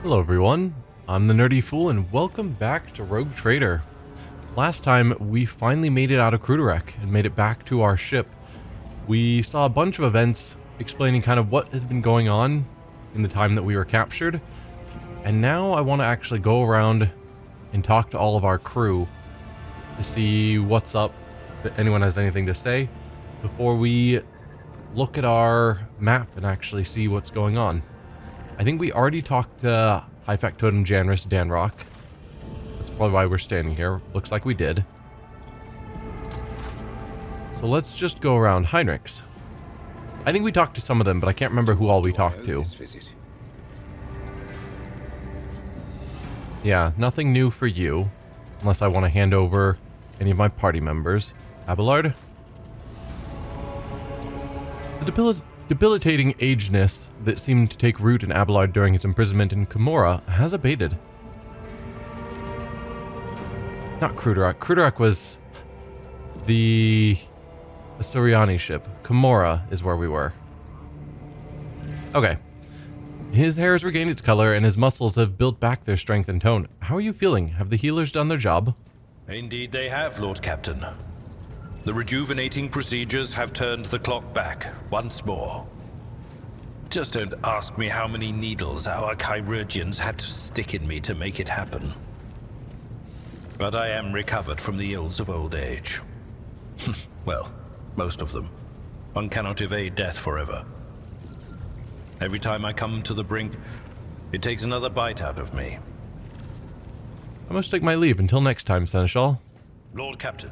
Hello everyone, I'm the Nerdy Fool and welcome back to Rogue Trader. Last time we finally made it out of Cruderek and made it back to our ship. We saw a bunch of events explaining kind of what has been going on in the time that we were captured. And now I want to actually go around and talk to all of our crew to see what's up, if anyone has anything to say, before we look at our map and actually see what's going on. I think we already talked to High Factotum Janris Danrock. That's probably why we're standing here. Looks like we did. So let's just go around. Heinrichs. I think we talked to some of them, but I can't remember who all we talked to. Yeah, nothing new for you. Unless I want to hand over any of my party members. Abelard. The debilitating ageness that seemed to take root in Abelard during his imprisonment in Komora has abated. Not Cruderek. Cruderek was the Asuriani ship. Komora is where we were. Okay. His hair has regained its color and his muscles have built back their strength and tone. How are you feeling? Have the healers done their job? Indeed they have, Lord Captain. The rejuvenating procedures have turned the clock back once more. Just don't ask me how many needles our chirurgeons had to stick in me to make it happen. But I am recovered from the ills of old age. Well, most of them. One cannot evade death forever. Every time I come to the brink, it takes another bite out of me. I must take my leave until next time, Seneschal. Lord Captain.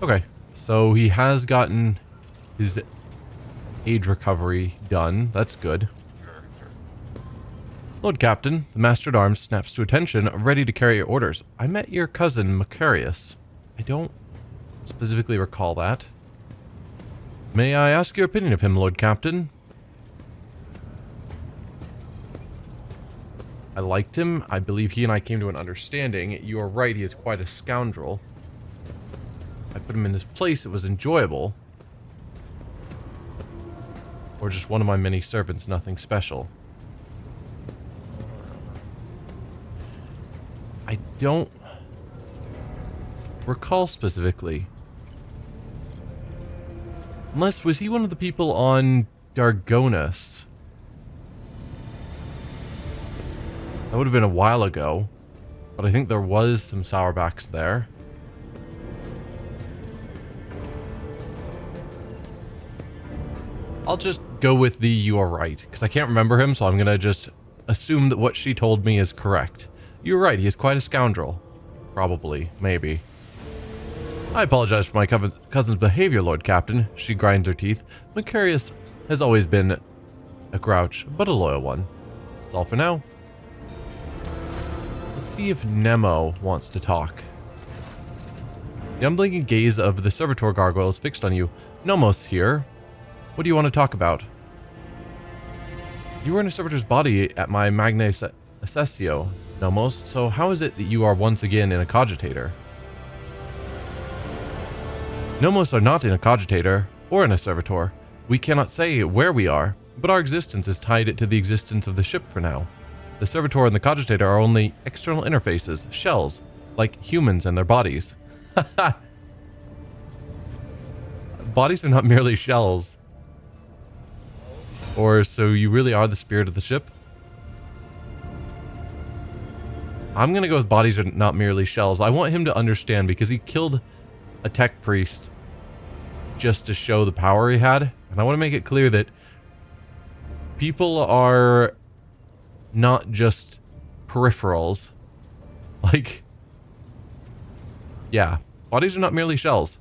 Okay, so he has gotten his age recovery done. That's good. Lord Captain, the Master at Arms snaps to attention, ready to carry your orders. I met your cousin, Macarius. I don't specifically recall that. May I ask your opinion of him, Lord Captain? I liked him. I believe he and I came to an understanding. You are right, he is quite a scoundrel. I put him in his place, it was enjoyable. Or just one of my many servants, nothing special. I don't recall specifically. Unless, was he one of the people on Dargonus? That would have been a while ago. But I think there was some Sourbacks there. I'll just go with the you are right, because I can't remember him, so I'm going to just assume that what she told me is correct. You're right, he is quite a scoundrel. Probably. Maybe. I apologize for my cousin's behavior, Lord Captain. She grinds her teeth. Macarius has always been a grouch, but a loyal one. That's all for now. Let's see if Nemo wants to talk. The unblinking gaze of the servitor gargoyle is fixed on you. Nomos here. What do you want to talk about? You were in a servitor's body at my Magna Accessio, Nomos, so how is it that you are once again in a cogitator? Nomos are not in a cogitator, or in a servitor. We cannot say where we are, but our existence is tied to the existence of the ship for now. The servitor and the cogitator are only external interfaces, shells, like humans and their bodies. Bodies are not merely shells. Or so you really are the spirit of the ship? I'm going to go with bodies are not merely shells. I want him to understand because he killed a tech priest just to show the power he had. And I want to make it clear that people are not just peripherals. Like, yeah, bodies are not merely shells.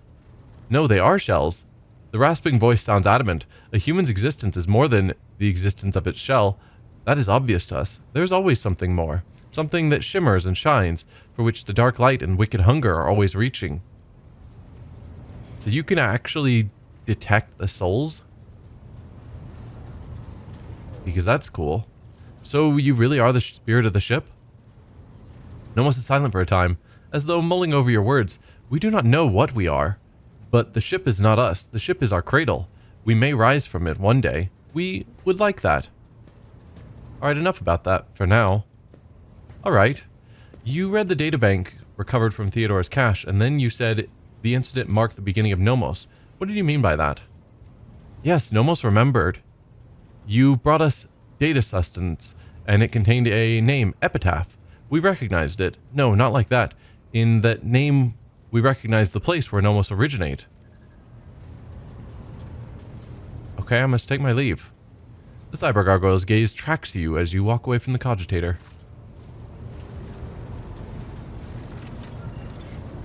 No, they are shells. The rasping voice sounds adamant. A human's existence is more than the existence of its shell. That is obvious to us. There's always something more. Something that shimmers and shines, for which the dark light and wicked hunger are always reaching. So you can actually detect the souls? Because that's cool. So you really are the spirit of the ship? Nomos is silent for a time, as though mulling over your words. We do not know what we are. But the ship is not us. The ship is our cradle. We may rise from it one day. We would like that. Alright, enough about that for now. Alright. You read the databank recovered from Theodore's cache, and then you said the incident marked the beginning of Nomos. What did you mean by that? Yes, Nomos remembered. You brought us data sustenance, and it contained a name, Epitaph. We recognized it. No, not like that. In that name, we recognized the place where Nomos originate. Okay, I must take my leave. The cyber gargoyle's gaze tracks you as you walk away from the cogitator.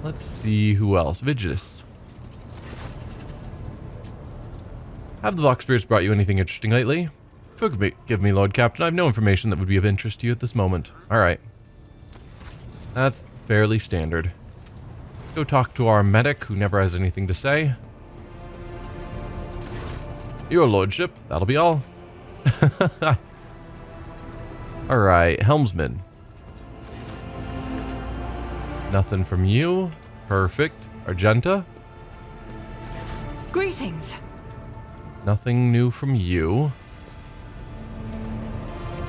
Let's see who else. Vigilus. Have the Vox Spirits brought you anything interesting lately? Forgive me, Lord Captain. I have no information that would be of interest to you at this moment. Alright. That's fairly standard. Let's go talk to our medic, who never has anything to say. Your lordship. That'll be all. Alright, helmsman. Nothing from you. Perfect. Argenta. Greetings. Nothing new from you.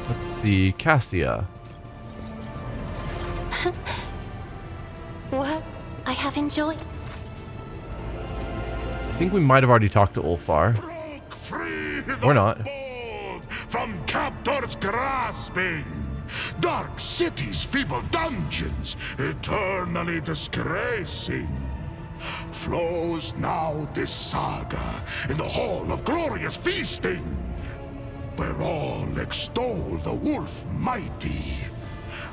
Let's see, Cassia. What I have enjoyed. I think we might have already talked to Ulfar. Or not. From captors grasping, dark cities, feeble dungeons, eternally disgracing. Flows now this saga in the hall of glorious feasting, where all extol the wolf mighty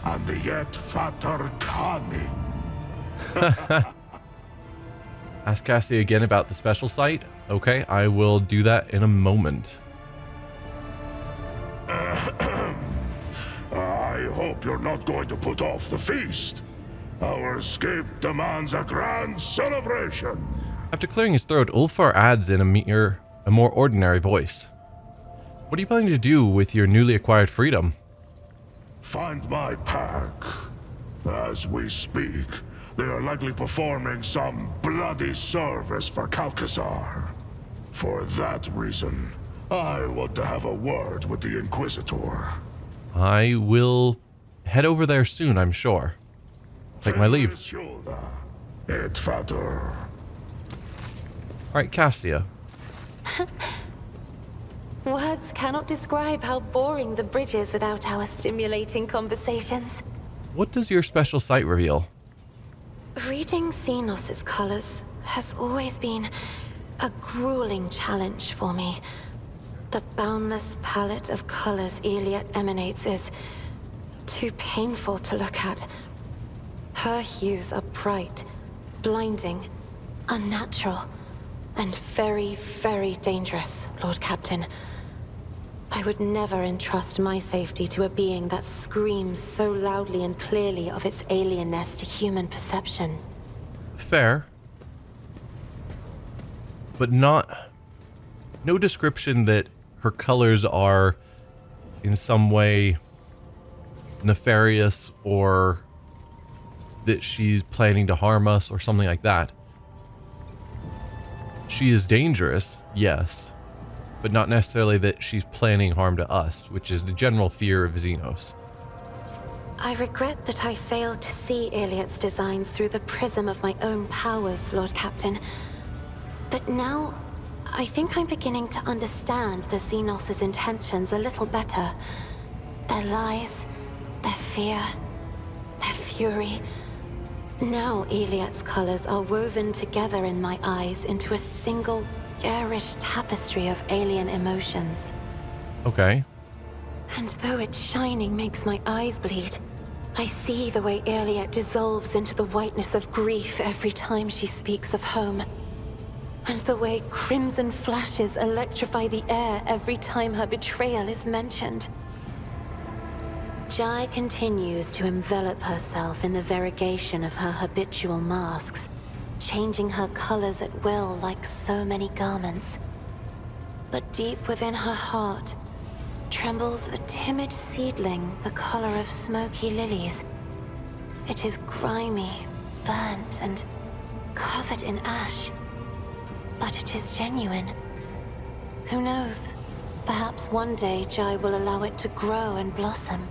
and the yet fatter cunning. Ask Cassie again about the special site. Okay, I will do that in a moment. I hope you're not going to put off the feast. Our escape demands a grand celebration. After clearing his throat, Ulfar adds in a more ordinary voice. What are you planning to do with your newly acquired freedom? Find my pack. As we speak, they are likely performing some bloody service for Calcazar. For that reason, I want to have a word with the Inquisitor. I will head over there soon, I'm sure. Take my leave. Et fatter. Alright, Cassia. Words cannot describe how boring the bridge is without our stimulating conversations. What does your special site reveal? Reading Xenos' colors has always been a grueling challenge for me. The boundless palette of colors Iliad emanates is too painful to look at. Her hues are bright, blinding, unnatural, and very, very dangerous, Lord Captain. I would never entrust my safety to a being that screams so loudly and clearly of its alienness to human perception. Fair. But no description that her colors are in some way nefarious or that she's planning to harm us or something like that. She is dangerous, yes, but not necessarily that she's planning harm to us, which is the general fear of Xenos. I regret that I failed to see Iliad's designs through the prism of my own powers, Lord Captain. But now, I think I'm beginning to understand the Xenos' intentions a little better. Their lies, their fear, their fury. Now Iliad's colors are woven together in my eyes into a single, garish tapestry of alien emotions. Okay. And though its shining makes my eyes bleed, I see the way Iliad dissolves into the whiteness of grief every time she speaks of home. And the way crimson flashes electrify the air every time her betrayal is mentioned. Jai continues to envelop herself in the variegation of her habitual masks, changing her colors at will like so many garments. But deep within her heart trembles a timid seedling the color of smoky lilies. It is grimy, burnt, and covered in ash. But it is genuine. Who knows? Perhaps one day Jai will allow it to grow and blossom.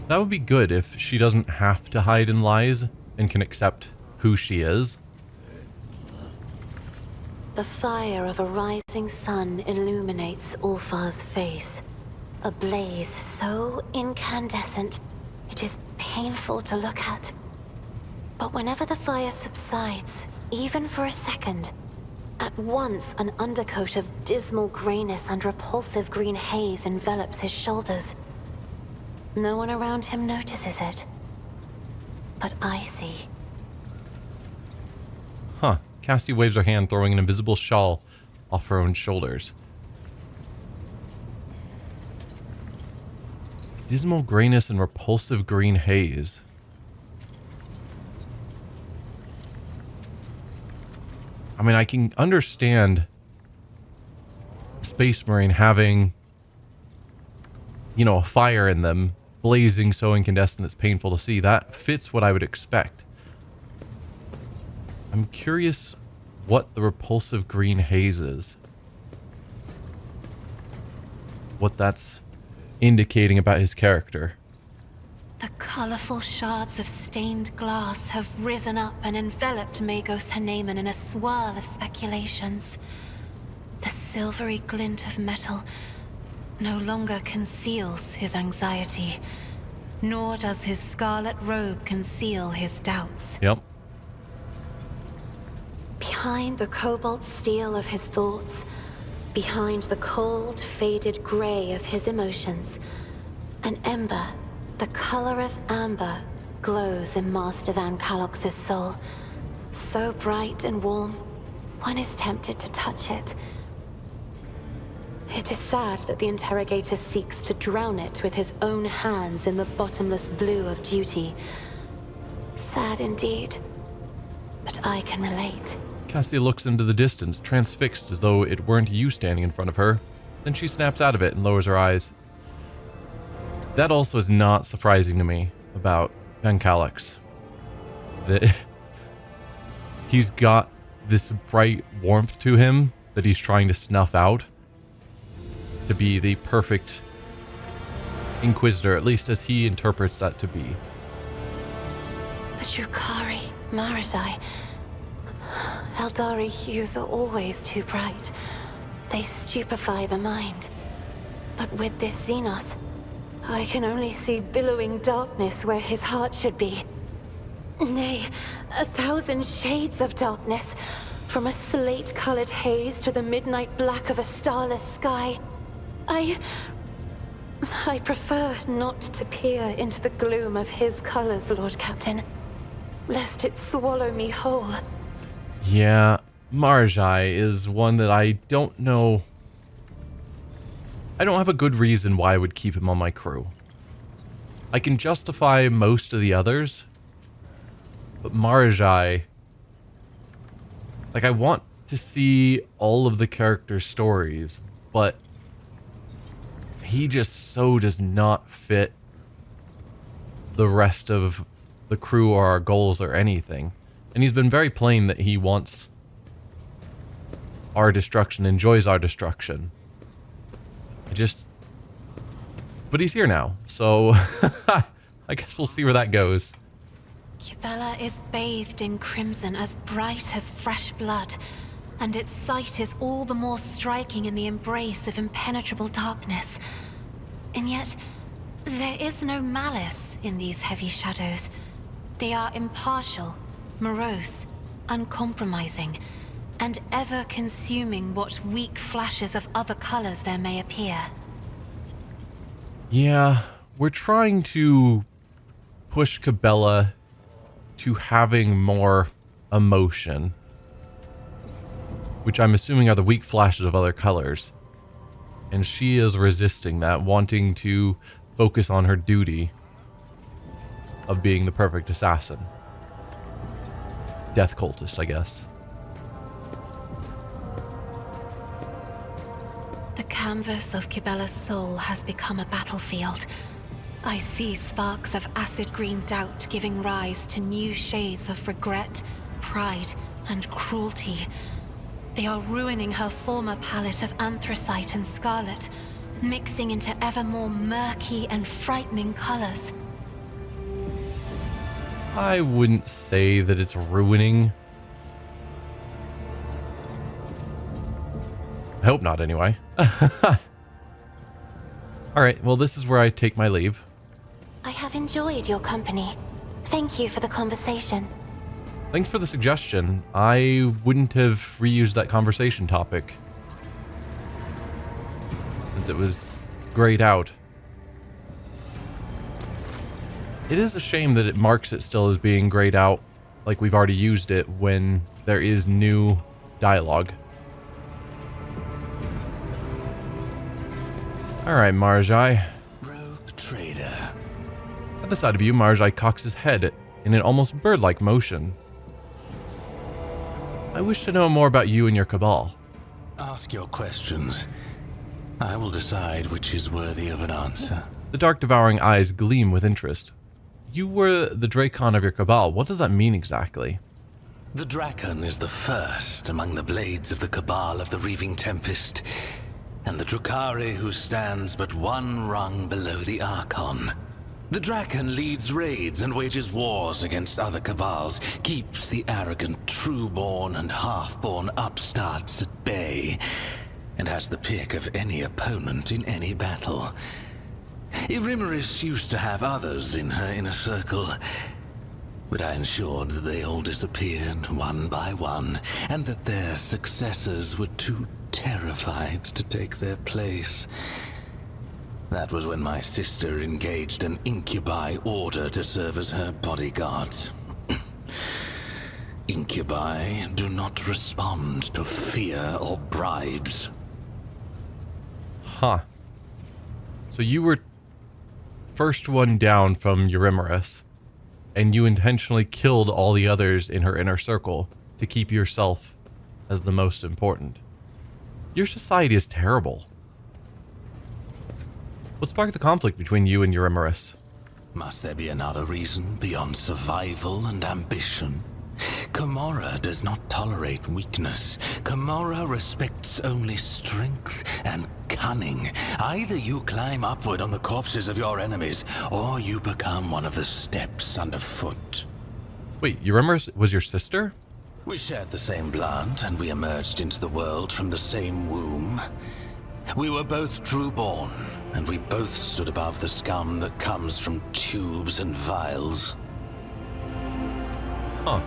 That would be good if she doesn't have to hide in lies and can accept who she is. The fire of a rising sun illuminates Ulfar's face. A blaze so incandescent, it is painful to look at. But whenever the fire subsides, even for a second, at once an undercoat of dismal grayness and repulsive green haze envelops his shoulders. No one around him notices it. But I see. Huh. Cassie waves her hand, throwing an invisible shawl off her own shoulders. Dismal grayness and repulsive green haze. I mean, I can understand Space Marine having, you know, a fire in them, blazing so incandescent it's painful to see. That fits what I would expect. I'm curious what the repulsive green haze is. What that's indicating about his character. The colorful shards of stained glass have risen up and enveloped Magos Haneman in a swirl of speculations. The silvery glint of metal no longer conceals his anxiety, nor does his scarlet robe conceal his doubts. Yep. Behind the cobalt steel of his thoughts, behind the cold, faded gray of his emotions, an ember, the color of amber, glows in Master Van Kalox's soul. So bright and warm, one is tempted to touch it. It is sad that the interrogator seeks to drown it with his own hands in the bottomless blue of duty. Sad indeed, but I can relate. Cassie looks into the distance, transfixed as though it weren't you standing in front of her. Then she snaps out of it and lowers her eyes. That also is not surprising to me about Van Kalox. That he's got this bright warmth to him that he's trying to snuff out to be the perfect Inquisitor, at least as he interprets that to be. The Drukhari, Maradai, Eldari hues are always too bright. They stupefy the mind. But with this xenos, I can only see billowing darkness where his heart should be. Nay, 1,000 shades of darkness, from a slate-colored haze to the midnight black of a starless sky. I prefer not to peer into the gloom of his colors, Lord Captain, lest it swallow me whole. Yeah, Marjai is one that I don't know. I don't have a good reason why I would keep him on my crew. I can justify most of the others, but Marjai, like, I want to see all of the characters' stories, but he just so does not fit the rest of the crew or our goals or anything. And he's been very plain that he wants our destruction, enjoys our destruction. But he's here now, so I guess we'll see where that goes. Kibela is bathed in crimson as bright as fresh blood, and its sight is all the more striking in the embrace of impenetrable darkness. And yet, there is no malice in these heavy shadows. They are impartial, morose, uncompromising, and ever consuming what weak flashes of other colors there may appear. Yeah, we're trying to push Kibela to having more emotion, which I'm assuming are the weak flashes of other colors. And she is resisting that, wanting to focus on her duty of being the perfect assassin. Death cultist, I guess. The canvas of Kibela's soul has become a battlefield. I see sparks of acid green doubt giving rise to new shades of regret, pride, and cruelty. They are ruining her former palette of anthracite and scarlet, mixing into ever more murky and frightening colors. I wouldn't say that it's ruining. I hope not, anyway. Alright, well, this is where I take my leave. I have enjoyed your company. Thank you for the conversation. Thanks for the suggestion. I wouldn't have reused that conversation topic, since it was grayed out. It is a shame that it marks it still as being grayed out, like we've already used it, when there is new dialogue. Alright, Marjai. Rogue trader. At the side of you, Marjai cocks his head in an almost bird-like motion. I wish to know more about you and your cabal. Ask your questions. I will decide which is worthy of an answer. The dark devouring eyes gleam with interest. You were the Dracon of your cabal. What does that mean exactly? The Drakon is the first among the blades of the cabal of the Reaving Tempest, and the Drukhari who stands but one rung below the Archon. The Drakon leads raids and wages wars against other cabals, keeps the arrogant true-born and half-born upstarts at bay, and has the pick of any opponent in any battle. Irimeris used to have others in her inner circle, but I ensured that they all disappeared one by one, and that their successors were too terrified to take their place. That was when my sister engaged an incubi order to serve as her bodyguards. Incubi do not respond to fear or bribes. Huh. So you were first one down from Urimeris, and you intentionally killed all the others in her inner circle to keep yourself as the most important. Your society is terrible. What sparked the conflict between you and Urimeris? Must there be another reason beyond survival and ambition? Komorra does not tolerate weakness. Komorra respects only strength and cunning. Either you climb upward on the corpses of your enemies, or you become one of the steps underfoot. Wait, Urimeris was your sister? We shared the same blood, and we emerged into the world from the same womb. We were both true-born, and we both stood above the scum that comes from tubes and vials. Huh.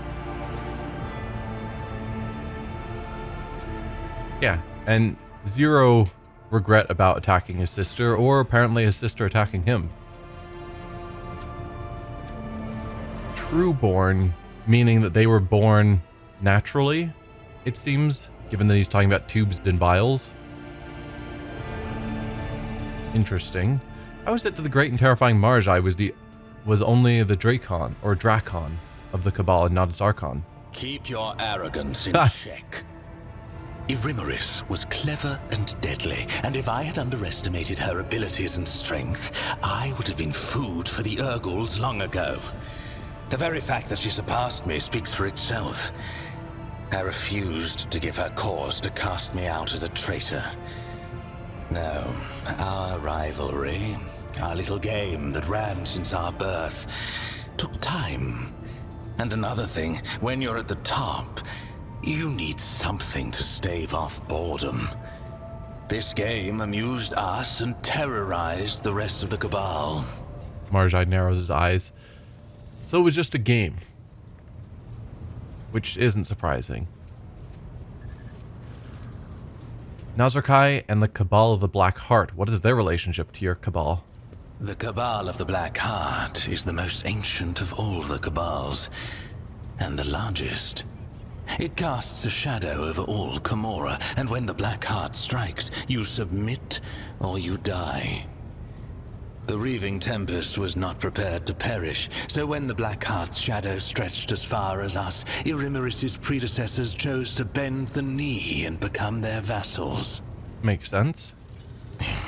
Yeah, and zero regret about attacking his sister, or apparently his sister attacking him. True-born, meaning that they were born naturally, it seems, given that he's talking about tubes and vials. Interesting. How is it that the great and terrifying Marjai was only the Dracon, or Drakon, of the Cabal and not its Archon? Keep your arrogance in check. Irimeris was clever and deadly, and if I had underestimated her abilities and strength, I would have been food for the Urguls long ago. The very fact that she surpassed me speaks for itself. I refused to give her cause to cast me out as a traitor. No, our rivalry, our little game that ran since our birth, took time. And another thing, when you're at the top, you need something to stave off boredom. This game amused us and terrorized the rest of the Cabal. Marjai narrows his eyes. So it was just a game. Which isn't surprising. Nazarkai and the Cabal of the Black Heart. What is their relationship to your Cabal? The Cabal of the Black Heart is the most ancient of all the Cabals, and the largest. It casts a shadow over all Komorra, and when the Black Heart strikes, you submit or you die. The Reaving Tempest was not prepared to perish, so when the Black Heart's shadow stretched as far as us, Irimeris' predecessors chose to bend the knee and become their vassals. Makes sense.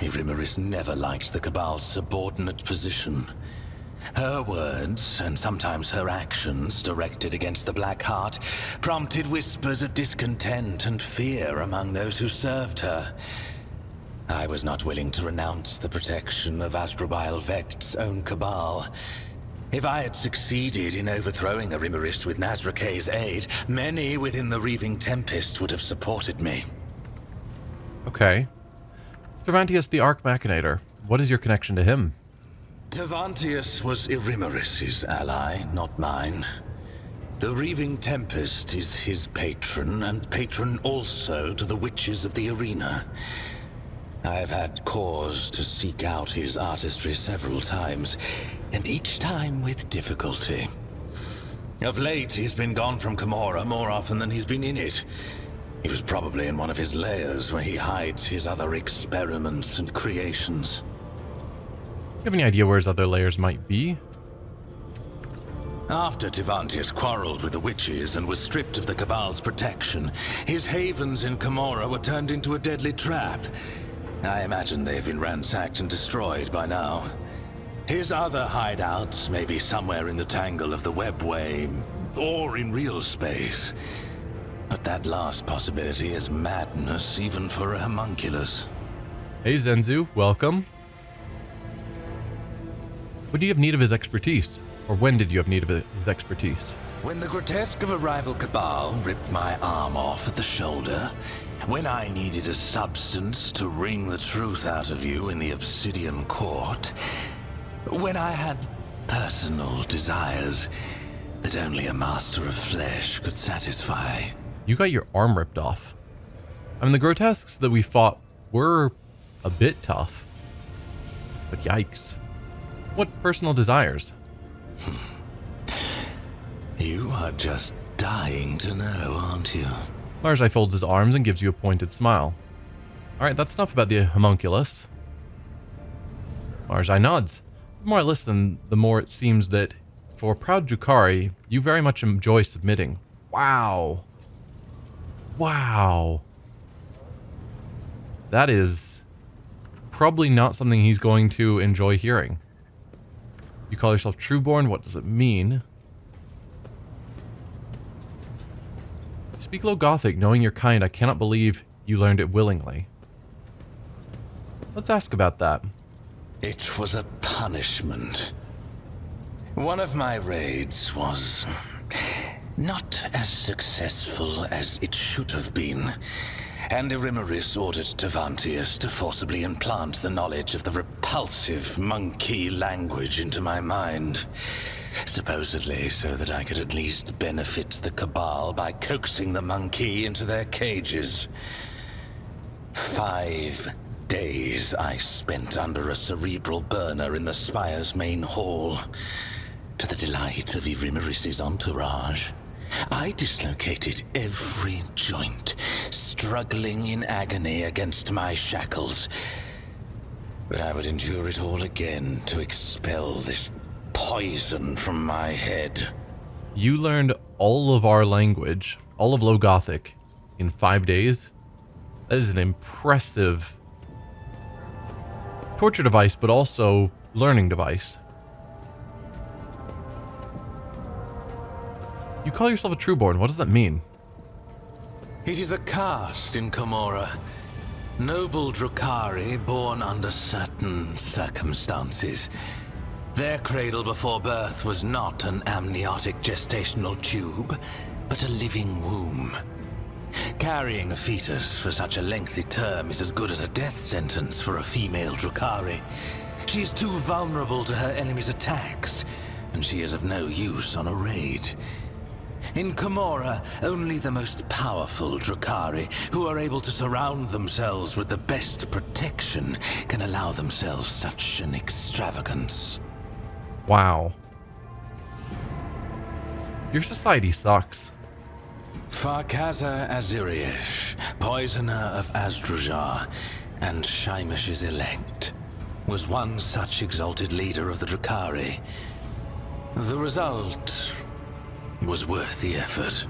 Irimeris never liked the Cabal's subordinate position. Her words, and sometimes her actions, directed against the Black Heart, prompted whispers of discontent and fear among those who served her. I was not willing to renounce the protection of Asdrubal Vekt's own cabal. If I had succeeded in overthrowing Arimaris with Nazrakay's aid, many within the Reaving Tempest would have supported me. Okay. Cervantius the Arch Machinator. What is your connection to him? Cervantius was Irimaris's ally, not mine. The Reaving Tempest is his patron, and patron also to the witches of the arena. I have had cause to seek out his artistry several times, and each time with difficulty. Of late, he's been gone from Camorra more often than he's been in it. He was probably in one of his lairs where he hides his other experiments and creations. Do you have any idea where his other layers might be? After Tivantius quarreled with the witches and was stripped of the Cabal's protection, his havens in Camorra were turned into a deadly trap. I imagine they've been ransacked and destroyed by now. His other hideouts may be somewhere in the tangle of the webway, or in real space. But that last possibility is madness even for a homunculus. Hey Zenzu, welcome. What do you have need of his expertise? Or when did you have need of his expertise? When the grotesque of a rival cabal ripped my arm off at the shoulder, when I needed a substance to wring the truth out of you in the Obsidian Court, when I had personal desires that only a master of flesh could satisfy. You got your arm ripped off. I mean, the grotesques that we fought were a bit tough. But yikes. What personal desires? You are just dying to know, aren't you? Marjai folds his arms and gives you a pointed smile. Alright, that's enough about the homunculus. Marjai nods. The more I listen, the more it seems that for proud Drukhari, you very much enjoy submitting. Wow. Wow. That is probably not something he's going to enjoy hearing. You call yourself Trueborn, what does it mean? You speak low Gothic, knowing your kind, I cannot believe you learned it willingly. Let's ask about that. It was a punishment. One of my raids was not as successful as it should have been, and Irimaris ordered Tivantius to forcibly implant the knowledge of the repulsive monkey language into my mind. Supposedly so that I could at least benefit the Cabal by coaxing the monkey into their cages. 5 days I spent under a cerebral burner in the Spire's main hall. To the delight of Irimaris's entourage, I dislocated every joint, struggling in agony against my shackles. But I would endure it all again to expel this poison from my head. You learned all of our language, all of Low Gothic, in 5 days? That is an impressive torture device, but also learning device. You call yourself a Trueborn. What does that mean? It is a caste in Camorra. Noble Drukhari born under certain circumstances. Their cradle before birth was not an amniotic gestational tube, but a living womb. Carrying a fetus for such a lengthy term is as good as a death sentence for a female Drukhari. She is too vulnerable to her enemy's attacks, and she is of no use on a raid. In Camorra, only the most powerful Drukhari, who are able to surround themselves with the best protection, can allow themselves such an extravagance. Wow. Your society sucks. Farkaza Aziriesh, poisoner of Azdrujar, and Shaimish's elect, was one such exalted leader of the Drukhari. The result was worth the effort.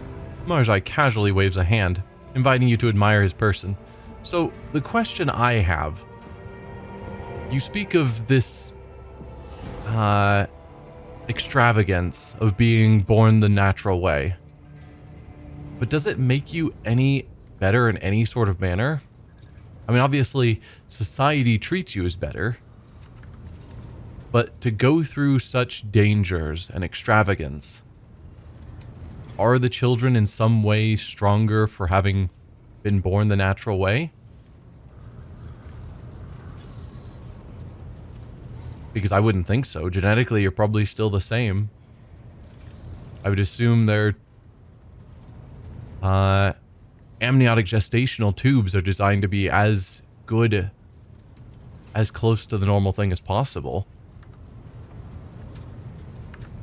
Marjai casually waves a hand, inviting you to admire his person. So, the question I have, you speak of this extravagance of being born the natural way, but does it make you any better in any sort of manner? I mean, obviously, society treats you as better, but to go through such dangers and extravagance, are the children in some way stronger for having been born the natural way? Because I wouldn't think so. Genetically, you're probably still the same. I would assume their amniotic gestational tubes are designed to be as good, as close to the normal thing as possible.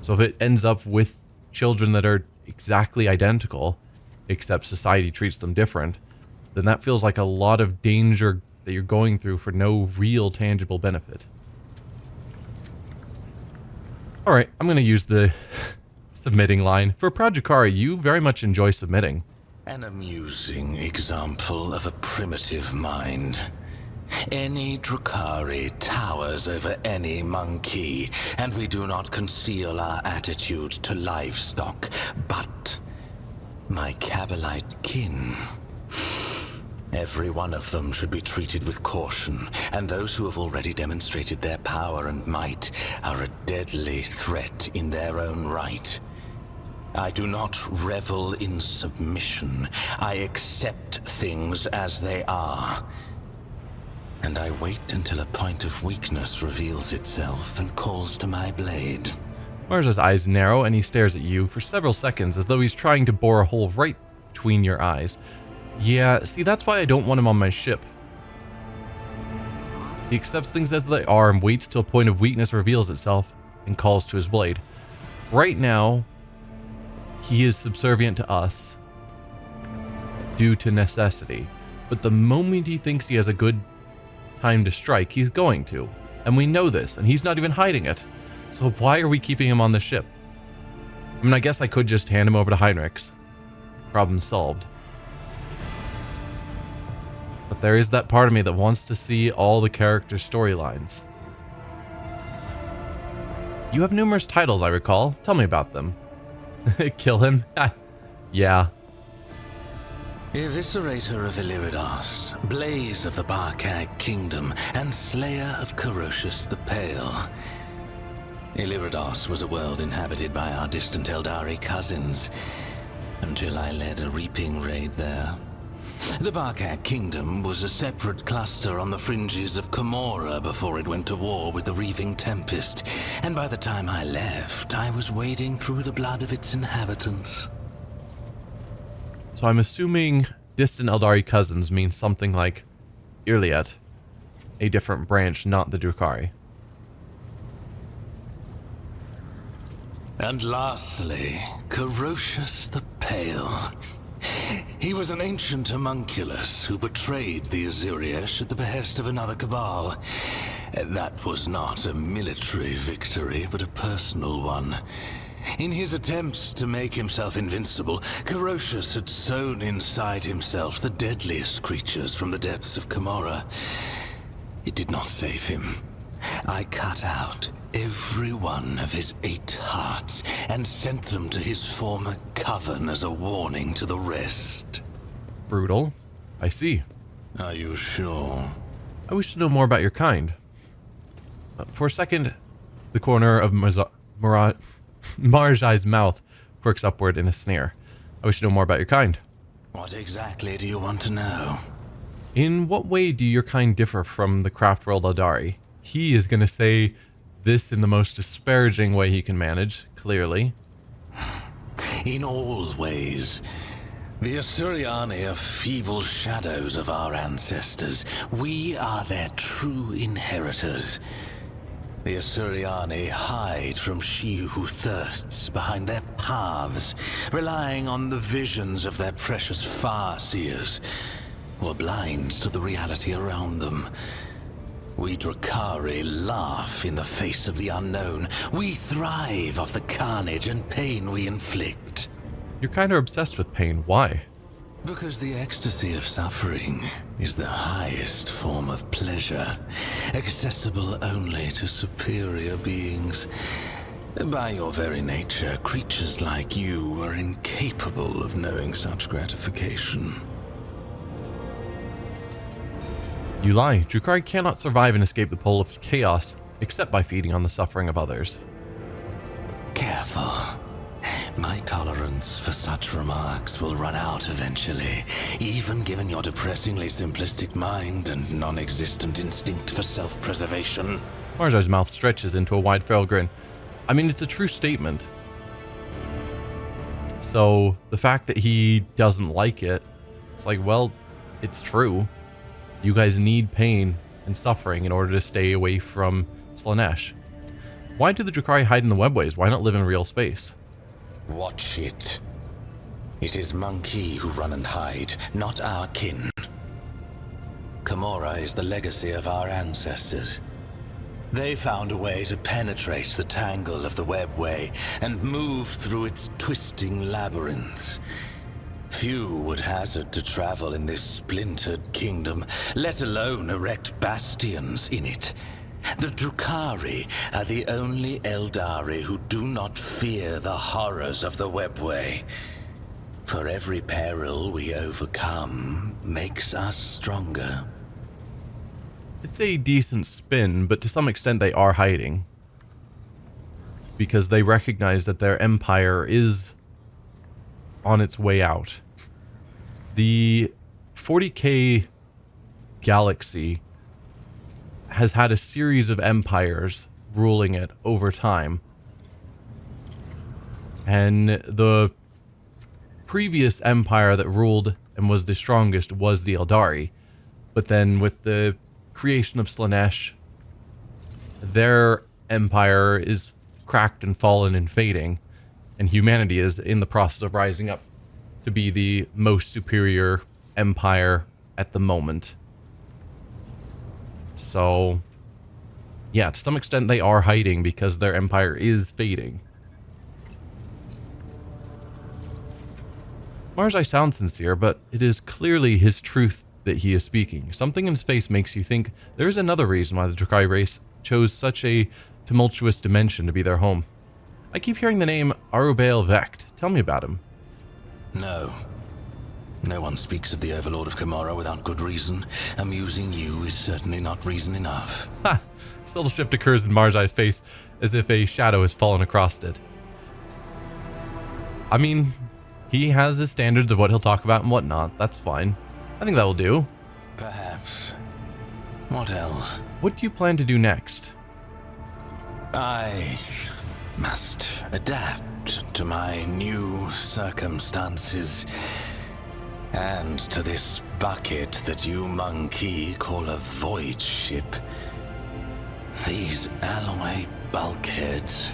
So if it ends up with children that are exactly identical, except society treats them different, then that feels like a lot of danger that you're going through for no real tangible benefit. Alright, I'm going to use the submitting line. For Prodigious, you very much enjoy submitting. An amusing example of a primitive mind. Any Drukhari towers over any monkey, and we do not conceal our attitude to livestock, but my Kabbalite kin. Every one of them should be treated with caution, and those who have already demonstrated their power and might are a deadly threat in their own right. I do not revel in submission. I accept things as they are. And I wait until a point of weakness reveals itself and calls to my blade. Marja's eyes narrow, and he stares at you for several seconds as though he's trying to bore a hole right between your eyes. Yeah, see, that's why I don't want him on my ship. He accepts things as they are and waits till a point of weakness reveals itself and calls to his blade. Right now, he is subservient to us due to necessity. But the moment he thinks he has a good time to strike, he's going to. And we know this, and he's not even hiding it. So why are we keeping him on the ship? I mean, I guess I could just hand him over to Heinrichs. Problem solved. But there is that part of me that wants to see all the character storylines. You have numerous titles, I recall. Tell me about them. Kill him? Yeah. Eviscerator of Illiridas, Blaze of the Barkag Kingdom, and Slayer of Koronus the Pale. Illiridas was a world inhabited by our distant Eldari cousins, until I led a reaping raid there. The Barkag Kingdom was a separate cluster on the fringes of Komora before it went to war with the Reaving Tempest, and by the time I left, I was wading through the blood of its inhabitants. So I'm assuming distant Eldari cousins means something like Irliet, a different branch, not the Drukhari. And lastly, Koronus the Pale. He was an ancient homunculus who betrayed the Azuriesh at the behest of another cabal. That was not a military victory, but a personal one. In his attempts to make himself invincible, Koronus had sown inside himself the deadliest creatures from the depths of Komora. It did not save him. I cut out every one of his 8 hearts and sent them to his former coven as a warning to the rest. Brutal. I see. Are you sure? I wish to know more about your kind. For a second, the corner of Marjai's mouth quirks upward in a sneer. I wish to know more about your kind. What exactly do you want to know? In what way do your kind differ from the craft world Eldari? He is going to say this in the most disparaging way he can manage, clearly. In all ways. The Asuriani are feeble shadows of our ancestors. We are their true inheritors. The Asuriani hide from she who thirsts behind their paths, relying on the visions of their precious far-seers, who are blind to the reality around them. We Drukhari laugh in the face of the unknown. We thrive off the carnage and pain we inflict. You're kind of obsessed with pain. Why? Because the ecstasy of suffering is the highest form of pleasure, accessible only to superior beings. By your very nature, creatures like you are incapable of knowing such gratification. You lie. Drukhari cannot survive and escape the pole of chaos except by feeding on the suffering of others. Careful. My tolerance for such remarks will run out eventually, even given your depressingly simplistic mind and non-existent instinct for self-preservation. Marjai's mouth stretches into a wide feral grin. I mean, it's a true statement. So, the fact that he doesn't like it, it's like, well, it's true. You guys need pain and suffering in order to stay away from Slaanesh. Why do the Drukhari hide in the webways? Why not live in real space? Watch it. It is Monkey who run and hide, not our kin. Komorra is the legacy of our ancestors. They found a way to penetrate the tangle of the webway and move through its twisting labyrinths. Few would hazard to travel in this splintered kingdom, let alone erect bastions in it. The Drukhari are the only Eldari who do not fear the horrors of the webway. For every peril we overcome makes us stronger. It's a decent spin, but to some extent they are hiding. Because they recognize that their empire is on its way out. The 40K galaxy has had a series of empires ruling it over time. And the previous empire that ruled and was the strongest was the Eldari. But then with the creation of Slaanesh, their empire is cracked and fallen and fading, and humanity is in the process of rising up to be the most superior empire at the moment. So, yeah, to some extent they are hiding because their empire is fading. Marjai sounds sincere, but it is clearly his truth that he is speaking. Something in his face makes you think there is another reason why the Drukhari race chose such a tumultuous dimension to be their home. I keep hearing the name Arubale Vecht. Tell me about him. No. No one speaks of the Overlord of Komorra without good reason. Amusing you is certainly not reason enough. Ha! A subtle shift occurs in Marjai's face, as if a shadow has fallen across it. I mean, he has his standards of what he'll talk about and whatnot. That's fine. I think that will do. Perhaps. What else? What do you plan to do next? I must adapt to my new circumstances. And to this bucket that you monkey call a void ship. These alloy bulkheads.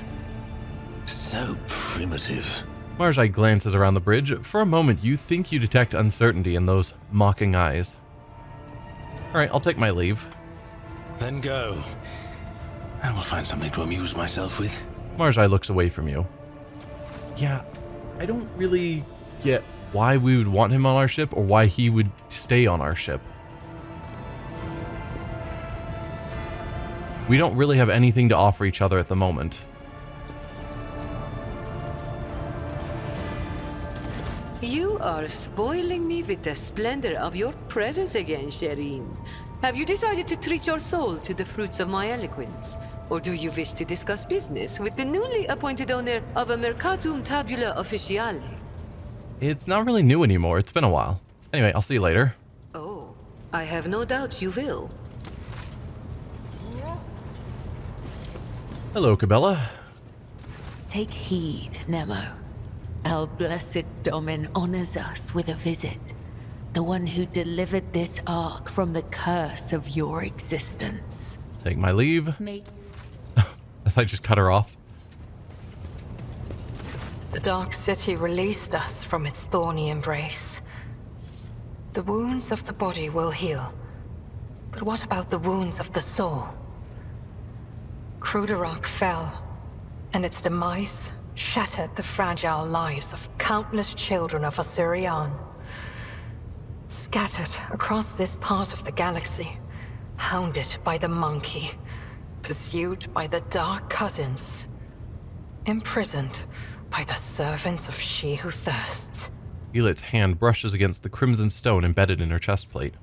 So primitive. Marjai glances around the bridge. For a moment, you think you detect uncertainty in those mocking eyes. Alright, I'll take my leave. Then go. I will find something to amuse myself with. Marjai looks away from you. Yeah, I don't really get why we would want him on our ship or why he would stay on our ship. We don't really have anything to offer each other at the moment. You are spoiling me with the splendor of your presence again, Shireen. Have you decided to treat your soul to the fruits of my eloquence? Or do you wish to discuss business with the newly appointed owner of a Mercatum Tabula Officiale? It's not really new anymore. It's been a while. Anyway, I'll see you later. Oh, I have no doubt you will. Hello, Cabela. Take heed, Nemo. Our blessed Domin honors us with a visit. The one who delivered this ark from the curse of your existence. Take my leave. As I just cut her off. The Dark City released us from its thorny embrace. The wounds of the body will heal. But what about the wounds of the soul? Cruderach fell, and its demise shattered the fragile lives of countless children of Osirian. Scattered across this part of the galaxy, hounded by the monkey, pursued by the Dark Cousins, imprisoned by the servants of She Who Thirsts. Elit's hand brushes against the crimson stone embedded in her chest plate.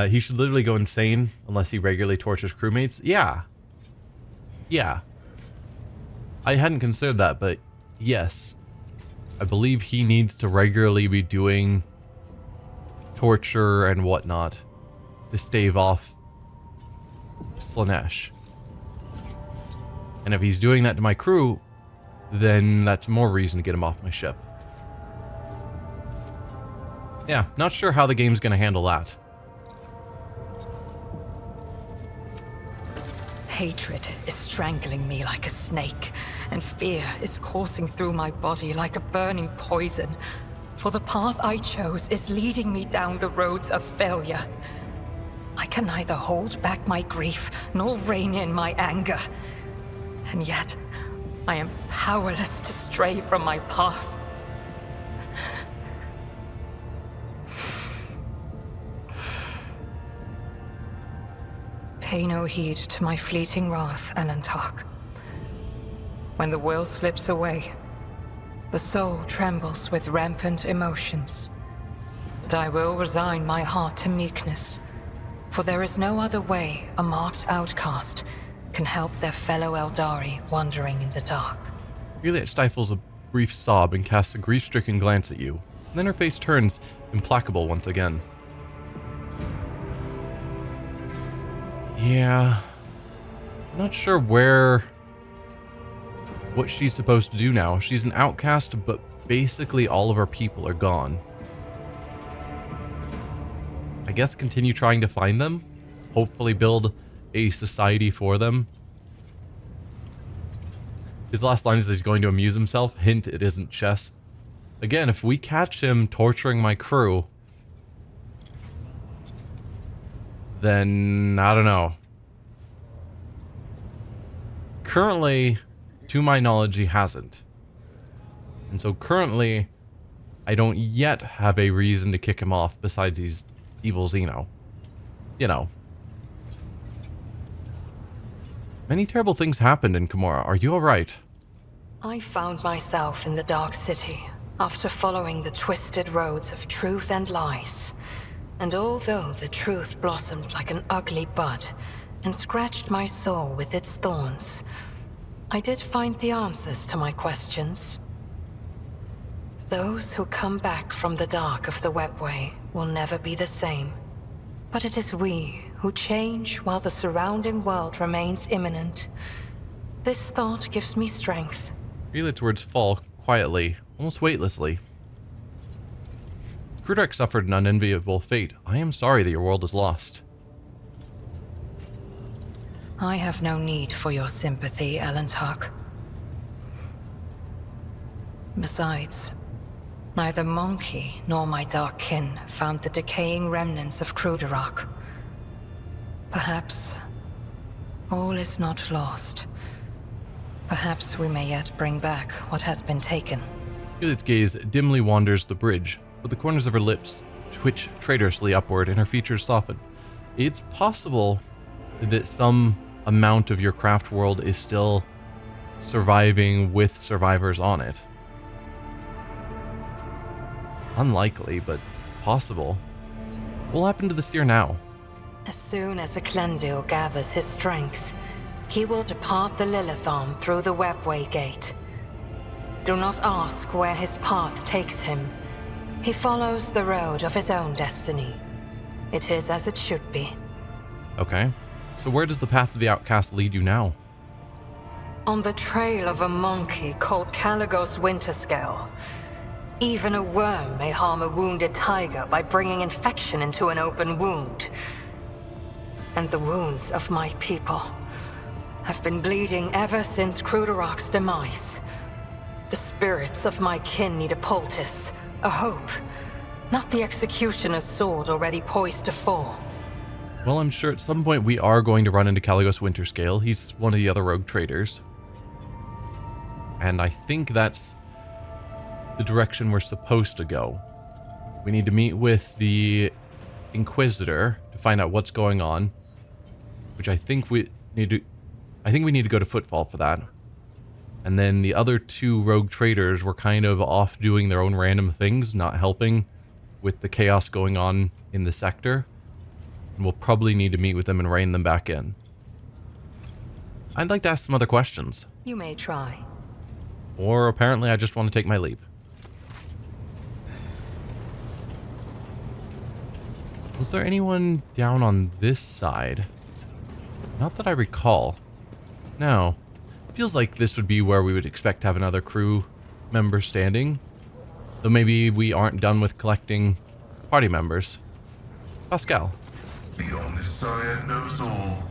He should literally go insane unless he regularly tortures crewmates. Yeah. Yeah. I hadn't considered that, but yes. I believe he needs to regularly be doing torture and whatnot to stave off Slaanesh. And if he's doing that to my crew, then that's more reason to get him off my ship. Yeah, not sure how the game's going to handle that. Hatred is strangling me like a snake, and fear is coursing through my body like a burning poison. For the path I chose is leading me down the roads of failure. I can neither hold back my grief nor rein in my anger. And yet, I am powerless to stray from my path. Pay no heed to my fleeting wrath, Alantark. When the will slips away, the soul trembles with rampant emotions. But I will resign my heart to meekness, for there is no other way a marked outcast can help their fellow Eldari wandering in the dark. Juliet stifles a brief sob and casts a grief-stricken glance at you. And then her face turns implacable once again. Yeah. Not sure what she's supposed to do now. She's an outcast, but basically all of her people are gone. I guess continue trying to find them. Hopefully build a society for them. His last line is that he's going to amuse himself. Hint, it isn't chess. Again, if we catch him torturing my crew, then I don't know. Currently, to my knowledge, he hasn't. And so currently, I don't yet have a reason to kick him off besides he's evil Xeno. You know. Many terrible things happened in Kamora. Are you alright? I found myself in the Dark City after following the twisted roads of truth and lies. And although the truth blossomed like an ugly bud and scratched my soul with its thorns, I did find the answers to my questions. Those who come back from the dark of the webway will never be the same. But it is we who change while the surrounding world remains imminent. This thought gives me strength. Juliet's words fall quietly, almost weightlessly. Krudrak suffered an unenviable fate. I am sorry that your world is lost. I have no need for your sympathy, Alantark. Besides, neither Monkey nor my dark kin found the decaying remnants of Kruderak. Perhaps all is not lost. Perhaps we may yet bring back what has been taken. Juliet's gaze dimly wanders the bridge, but the corners of her lips twitch traitorously upward and her features soften. It's possible that some amount of your craft world is still surviving with survivors on it. Unlikely, but possible. What will happen to the seer now? As soon as Eklendil gathers his strength, he will depart the Lilithon through the Webway Gate. Do not ask where his path takes him. He follows the road of his own destiny. It is as it should be. Okay. So where does the path of the outcast lead you now? On the trail of a monkey called Caligos Winterscale. Even a worm may harm a wounded tiger by bringing infection into an open wound. And the wounds of my people have been bleeding ever since Kruderak's demise. The spirits of my kin need a poultice, a hope, not the executioner's sword already poised to fall. Well, I'm sure at some point we are going to run into Caligos Winterscale. He's one of the other rogue traders. And I think that's the direction we're supposed to go. We need to meet with the Inquisitor to find out what's going on, which I think we need to go to Footfall for that. And then the other two rogue traders were kind of off doing their own random things, not helping with the chaos going on in the sector. And we'll probably need to meet with them and rein them back in. I'd like to ask some other questions. You may try. Or apparently I just want to take my leave. Was there anyone down on this side? Not that I recall. No. Feels like this would be where we would expect to have another crew member standing. Though maybe we aren't done with collecting party members. Pascal. The Omniscient knows all,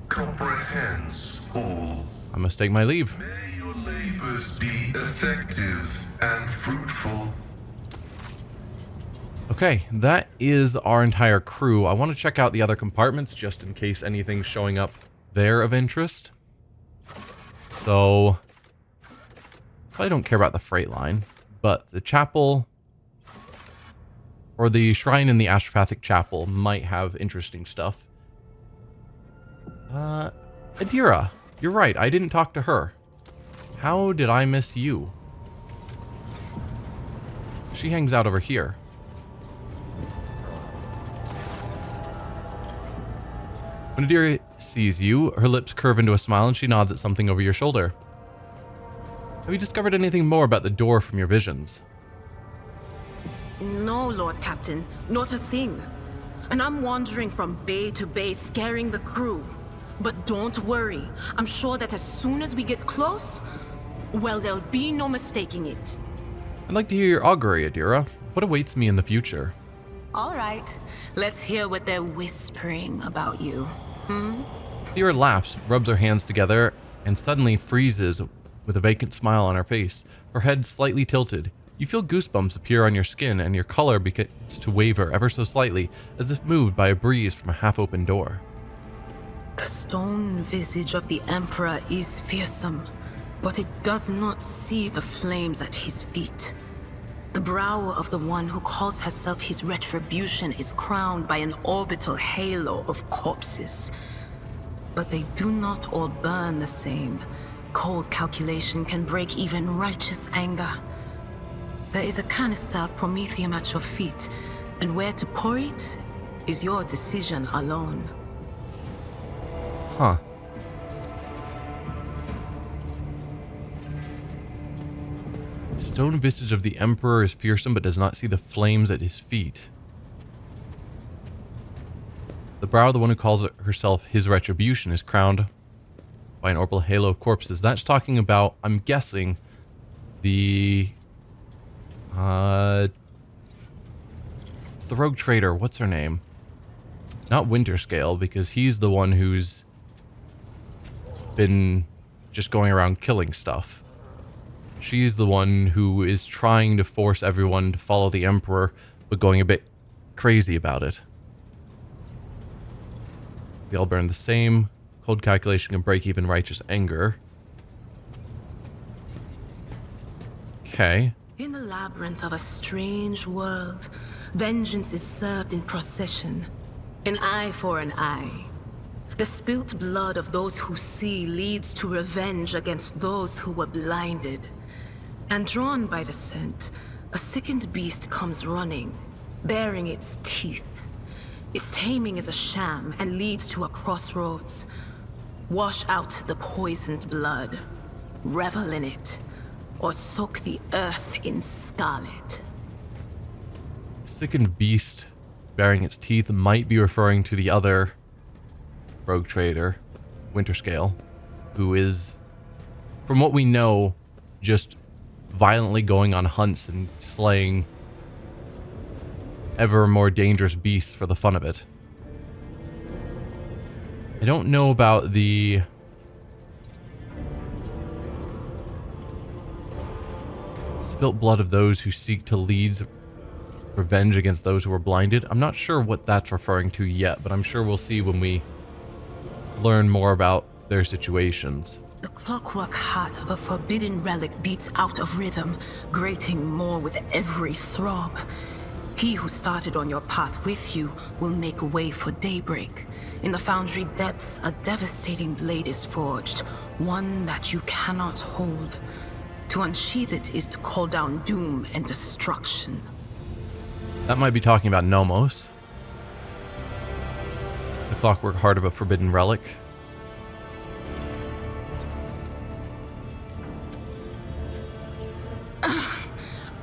comprehends all. I must take my leave. May your labors be effective and fruitful. Okay, that is our entire crew. I want to check out the other compartments just in case anything's showing up there of interest. So, I don't care about the freight line, but the chapel or the shrine in the Astropathic Chapel might have interesting stuff. Adira, you're right, I didn't talk to her. How did I miss you? She hangs out over here. When Adira sees you, her lips curve into a smile and she nods at something over your shoulder. Have you discovered anything more about the door from your visions? No, Lord Captain, not a thing. And I'm wandering from bay to bay, scaring the crew. But don't worry, I'm sure that as soon as we get close, well, there'll be no mistaking it. I'd like to hear your augury, Adira. What awaits me in the future? All right, let's hear what they're whispering about you. Adira laughs, rubs her hands together, and suddenly freezes with a vacant smile on her face, her head slightly tilted. You feel goosebumps appear on your skin, and your color begins to waver ever so slightly, as if moved by a breeze from a half-open door. The stone visage of the Emperor is fearsome, but it does not see the flames at his feet. The brow of the one who calls herself his retribution is crowned by an orbital halo of corpses. But they do not all burn the same. Cold calculation can break even righteous anger. There is a canister of promethium at your feet, and where to pour it is your decision alone. Huh. The stone visage of the Emperor is fearsome but does not see the flames at his feet. The brow of the one who calls herself his retribution is crowned by an orbital halo of corpses. That's talking about, I'm guessing, the... it's the rogue trader. What's her name? Not Winterscale, because he's the one who's been just going around killing stuff. She's the one who is trying to force everyone to follow the Emperor, but going a bit crazy about it. They all burn the same. Cold calculation can break even righteous anger. Okay. In the labyrinth of a strange world, vengeance is served in procession. An eye for an eye. The spilt blood of those who see leads to revenge against those who were blinded. And drawn by the scent, a sickened beast comes running, baring its teeth. Its taming is a sham and leads to a crossroads. Wash out the poisoned blood, revel in it, or soak the earth in scarlet. Sickened beast baring its teeth might be referring to the other rogue trader, Winterscale, who is, from what we know, just violently going on hunts and slaying ever more dangerous beasts for the fun of it. I don't know about the spilt blood of those who seek to lead revenge against those who are blinded. I'm not sure what that's referring to yet, but I'm sure we'll see when we learn more about their situations. The clockwork heart of a forbidden relic beats out of rhythm, grating more with every throb. He who started on your path with you will make way for daybreak. In the foundry depths, a devastating blade is forged, one that you cannot hold. To unsheath it is to call down doom and destruction. That might be talking about Nomos. clockwork heart of a forbidden relic.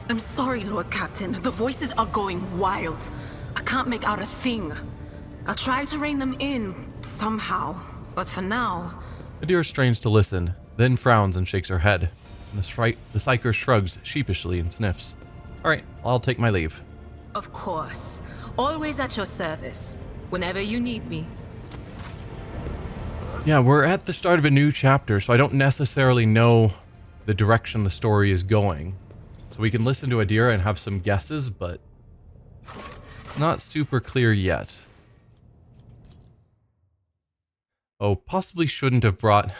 I'm sorry, Lord Captain. The voices are going wild. I can't make out a thing. I'll try to rein them in somehow, but for now... Adira strains to listen, then frowns and shakes her head. And the psyker shrugs sheepishly and sniffs. Alright, I'll take my leave. Of course. Always at your service. Whenever you need me. Yeah, we're at the start of a new chapter, so I don't necessarily know the direction the story is going. So we can listen to Adira and have some guesses, but it's not super clear yet. Oh, possibly shouldn't have brought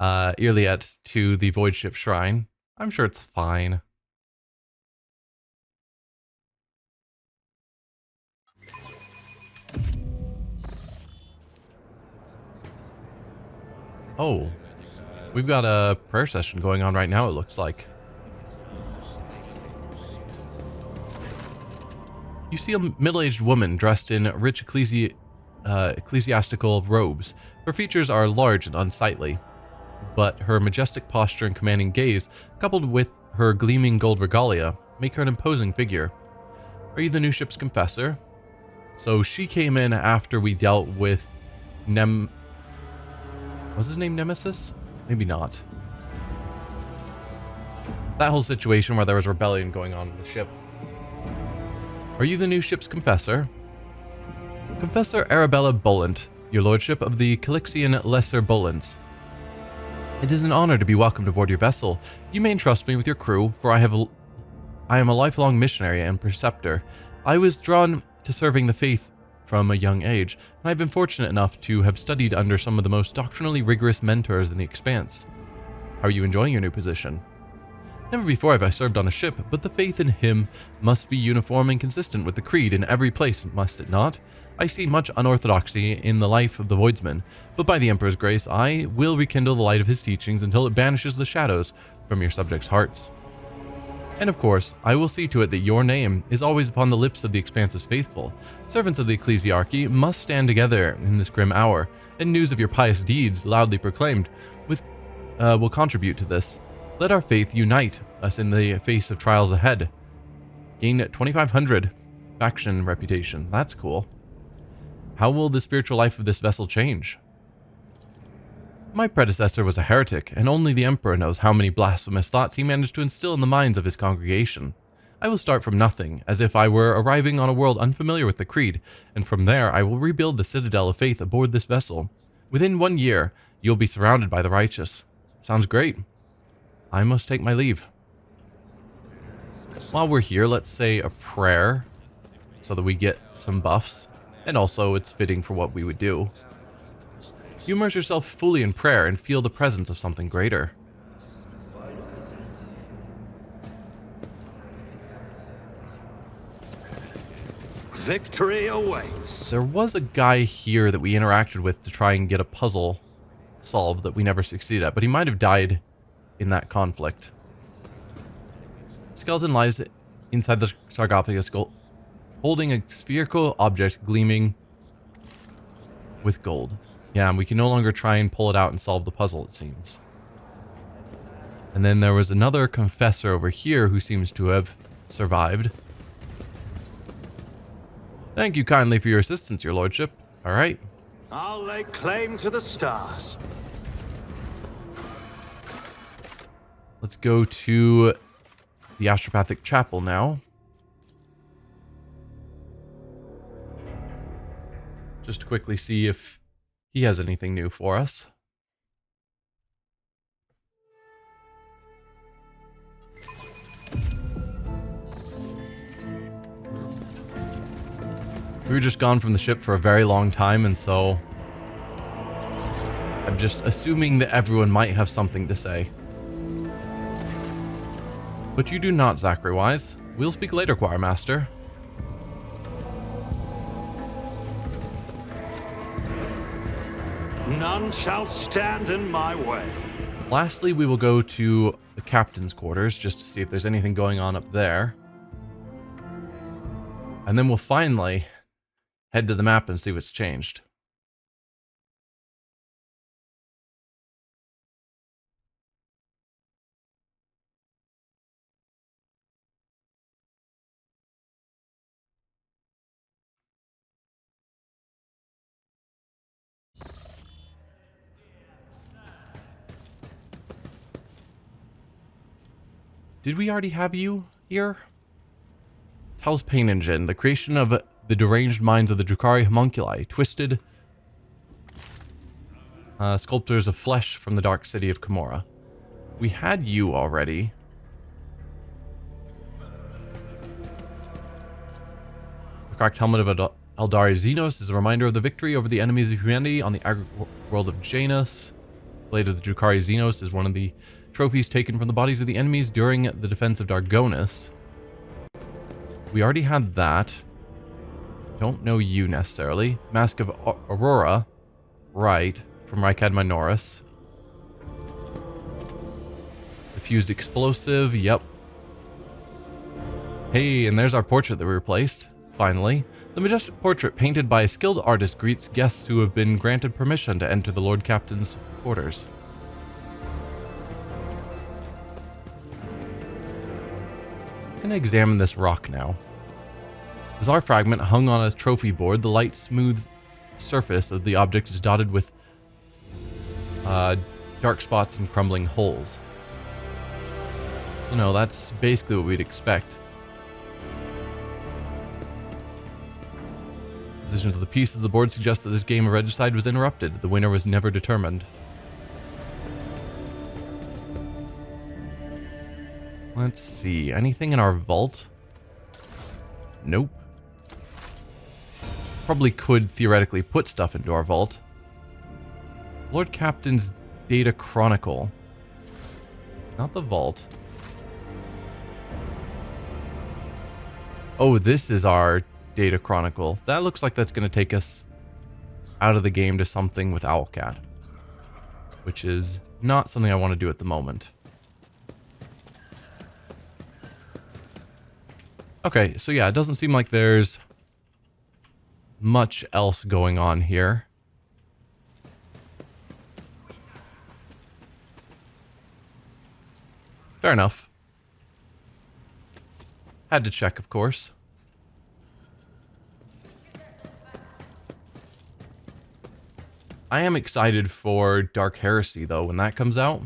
Iliet to the voidship shrine. I'm sure it's fine. Oh, we've got a prayer session going on right now, it looks like. You see a middle-aged woman dressed in rich ecclesiastical robes. Her features are large and unsightly, but her majestic posture and commanding gaze, coupled with her gleaming gold regalia, make her an imposing figure. Are you the new ship's confessor? So she came in after we dealt with was his name Nemesis? Maybe not. That whole situation where there was rebellion going on in the ship. Are you the new ship's confessor? Confessor Arabella Boland, your lordship of the Calixian Lesser Bolans. It is an honor to be welcomed aboard your vessel. You may entrust me with your crew, for I am a lifelong missionary and preceptor. I was drawn to serving the faith from a young age, and I've been fortunate enough to have studied under some of the most doctrinally rigorous mentors in the Expanse. How are you enjoying your new position? Never before have I served on a ship, but the faith in him must be uniform and consistent with the creed in every place, must it not? I see much unorthodoxy in the life of the Voidsman, but by the Emperor's grace, I will rekindle the light of his teachings until it banishes the shadows from your subjects' hearts. And of course, I will see to it that your name is always upon the lips of the Expanse's faithful. Servants of the Ecclesiarchy must stand together in this grim hour, and news of your pious deeds, loudly proclaimed, will contribute to this. Let our faith unite us in the face of trials ahead. Gain 2,500 faction reputation. That's cool. How will the spiritual life of this vessel change? My predecessor was a heretic, and only the Emperor knows how many blasphemous thoughts he managed to instill in the minds of his congregation. I will start from nothing, as if I were arriving on a world unfamiliar with the creed, and from there I will rebuild the citadel of faith aboard this vessel. Within 1 year, you'll be surrounded by the righteous. Sounds great. I must take my leave. While we're here, let's say a prayer so that we get some buffs, and also it's fitting for what we would do. You immerse yourself fully in prayer and feel the presence of something greater. Victory awaits. There was a guy here that we interacted with to try and get a puzzle solved that we never succeeded at, but he might have died in that conflict. Skeleton lies inside the sarcophagus, holding a spherical object gleaming with gold. Yeah, and we can no longer try and pull it out and solve the puzzle, it seems. And then there was another confessor over here who seems to have survived. Thank you kindly for your assistance, your lordship. All right. I'll lay claim to the stars. Let's go to the Astropathic Chapel now. Just to quickly see if he has anything new for us. We were just gone from the ship for a very long time, and so I'm just assuming that everyone might have something to say. But you do not, Zachary Wise. We'll speak later, Choir Master. None shall stand in my way. Lastly, we will go to the captain's quarters just to see if there's anything going on up there. And then we'll finally head to the map and see what's changed. Did we already have you here? Tel's Pain Engine, the creation of the deranged minds of the Drukhari homunculi, twisted sculptors of flesh from the dark city of Camorra. We had you already. The cracked helmet of Eldari Xenos is a reminder of the victory over the enemies of humanity on the world of Janus. Blade of the Drukhari Xenos is one of the trophies taken from the bodies of the enemies during the defense of Dargonus. We already had that. Don't know you necessarily. Mask of Aurora. Right. From Rykad Minoris. Diffused explosive. Yep. Hey, and there's our portrait that we replaced. Finally. The majestic portrait painted by a skilled artist greets guests who have been granted permission to enter the Lord Captain's quarters. I'm going to examine this rock now. Bizarre fragment hung on a trophy board. The light, smooth surface of the object is dotted with dark spots and crumbling holes. So no, that's basically what we'd expect. Positions of the pieces of the board suggest that this game of regicide was interrupted. The winner was never determined. Let's see. Anything in our vault? Nope. Probably could theoretically put stuff into our vault. Lord Captain's Data Chronicle. Not the vault. Oh, this is our Data Chronicle. That looks like that's going to take us out of the game to something with Owlcat, which is not something I want to do at the moment. Okay, so yeah, it doesn't seem like there's much else going on here. Fair enough. Had to check, of course. I am excited for Dark Heresy, though, when that comes out,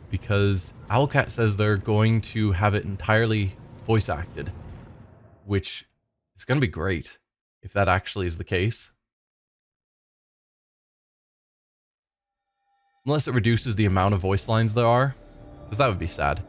because Owlcat says they're going to have it entirely voice acted, which is going to be great if that actually is the case. Unless it reduces the amount of voice lines there are, because that would be sad.